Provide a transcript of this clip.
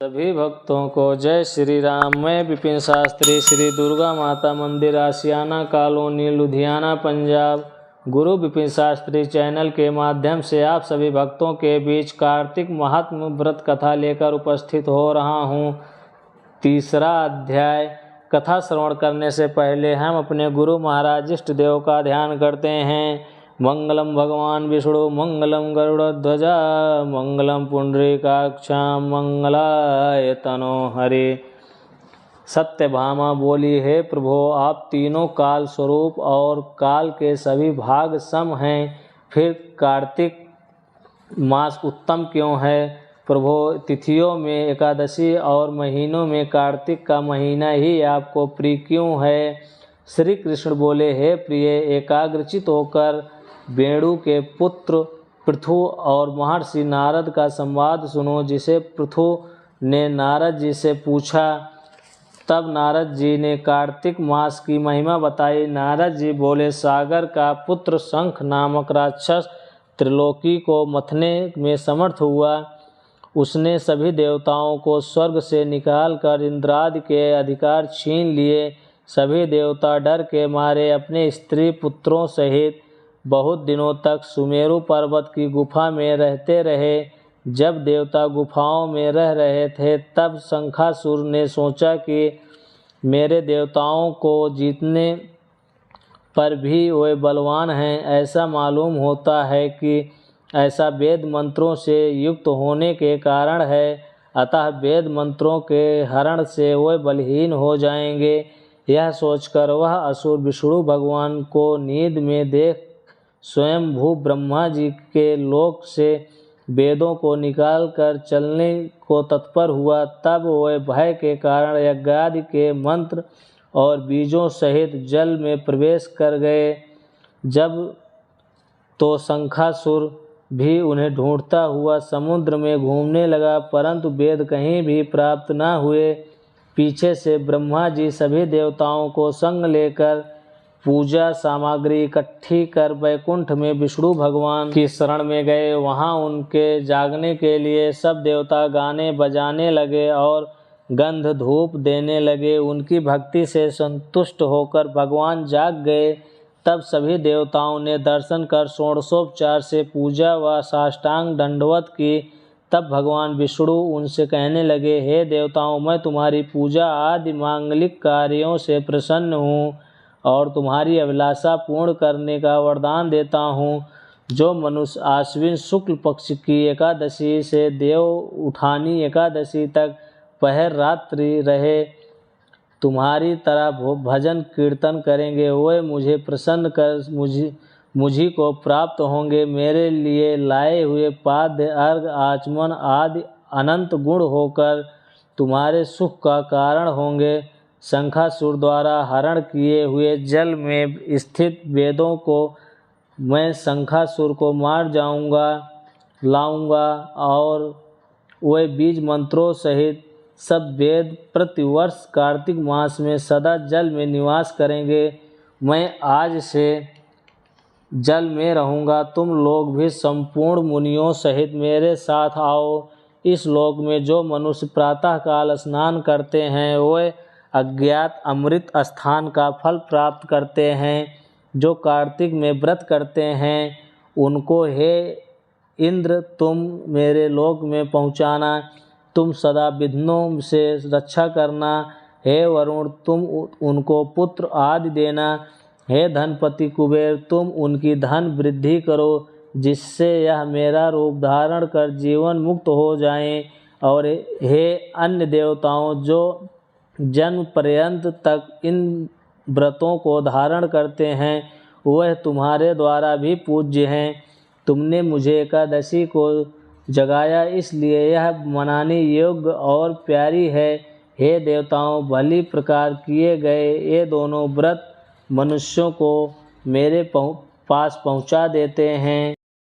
सभी भक्तों को जय श्री राम। मैं विपिन शास्त्री, श्री दुर्गा माता मंदिर, आशियाना कॉलोनी, लुधियाना, पंजाब। गुरु विपिन शास्त्री चैनल के माध्यम से आप सभी भक्तों के बीच कार्तिक महात्म व्रत कथा लेकर उपस्थित हो रहा हूँ। तीसरा अध्याय। कथा श्रवण करने से पहले हम अपने गुरु महाराज इष्ट देव का ध्यान करते हैं। मंगलम भगवान विष्णु मंगलम गरुड़ध्वजा मंगलम पुंडरीकाक्षां मंगलाय तनो हरे। सत्यभामा बोली, हे प्रभो, आप तीनों काल स्वरूप और काल के सभी भाग सम हैं, फिर कार्तिक मास उत्तम क्यों है? प्रभो, तिथियों में एकादशी और महीनों में कार्तिक का महीना ही आपको प्रिय क्यों है? श्री कृष्ण बोले, हे प्रिय, एकाग्रचित होकर वेणु के पुत्र पृथु और महर्षि नारद का संवाद सुनो, जिसे पृथु ने नारद जी से पूछा। तब नारद जी ने कार्तिक मास की महिमा बताई। नारद जी बोले, सागर का पुत्र शंख नामक राक्षस त्रिलोकी को मथने में समर्थ हुआ। उसने सभी देवताओं को स्वर्ग से निकालकर इंद्रादि के अधिकार छीन लिए। सभी देवता डर के मारे अपने स्त्री पुत्रों सहित बहुत दिनों तक सुमेरु पर्वत की गुफा में रहते रहे। जब देवता गुफाओं में रह रहे थे, तब शंखासुर ने सोचा कि मेरे देवताओं को जीतने पर भी वे बलवान हैं। ऐसा मालूम होता है कि ऐसा वेद मंत्रों से युक्त होने के कारण है, अतः वेद मंत्रों के हरण से वे बलहीन हो जाएंगे। यह सोचकर वह असुर विष्णु भगवान को नींद में देख स्वयं भू ब्रह्मा जी के लोक से वेदों को निकालकर चलने को तत्पर हुआ। तब वह भय के कारण यज्ञादि के मंत्र और बीजों सहित जल में प्रवेश कर गए। जब तो शंखासुर भी उन्हें ढूंढता हुआ समुद्र में घूमने लगा, परंतु वेद कहीं भी प्राप्त न हुए। पीछे से ब्रह्मा जी सभी देवताओं को संग लेकर पूजा सामग्री इकट्ठी कर वैकुंठ में विष्णु भगवान की शरण में गए। वहां उनके जागने के लिए सब देवता गाने बजाने लगे और गंध धूप देने लगे। उनकी भक्ति से संतुष्ट होकर भगवान जाग गए। तब सभी देवताओं ने दर्शन कर षोडशोपचार से पूजा व साष्टांग दंडवत की। तब भगवान विष्णु उनसे कहने लगे, हे देवताओं, मैं तुम्हारी पूजा आदि मांगलिक कार्यों से प्रसन्न हूँ और तुम्हारी अभिलाषा पूर्ण करने का वरदान देता हूँ। जो मनुष्य आश्विन शुक्ल पक्ष की एकादशी से देव उठानी एकादशी तक पहर रात्रि रहे तुम्हारी तरह भजन कीर्तन करेंगे, वे मुझे प्रसन्न कर मुझी को प्राप्त होंगे। मेरे लिए लाए हुए पाद्य अर्घ आचमन आदि अनंत गुण होकर तुम्हारे सुख का कारण होंगे। शंखासुर द्वारा हरण किए हुए जल में स्थित वेदों को मैं शंखासुर को मार लाऊंगा और वे बीज मंत्रों सहित सब वेद प्रतिवर्ष कार्तिक मास में सदा जल में निवास करेंगे। मैं आज से जल में रहूँगा। तुम लोग भी संपूर्ण मुनियों सहित मेरे साथ आओ। इस लोक में जो मनुष्य प्रातःकाल स्नान करते हैं, वे अज्ञात अमृत स्थान का फल प्राप्त करते हैं। जो कार्तिक में व्रत करते हैं, उनको हे इंद्र तुम मेरे लोक में पहुँचाना। तुम सदा विघ्नों से रक्षा करना। हे वरुण, तुम उनको पुत्र आदि देना। हे धनपति कुबेर, तुम उनकी धन वृद्धि करो, जिससे यह मेरा रूप धारण कर जीवन मुक्त हो जाएं। और हे अन्य देवताओं, जो जन्म पर्यंत तक इन व्रतों को धारण करते हैं, वह तुम्हारे द्वारा भी पूज्य हैं। तुमने मुझे एकादशी को जगाया, इसलिए यह मनाने योग्य और प्यारी है। हे देवताओं, भली प्रकार किए गए ये दोनों व्रत मनुष्यों को मेरे पास पहुँचा देते हैं।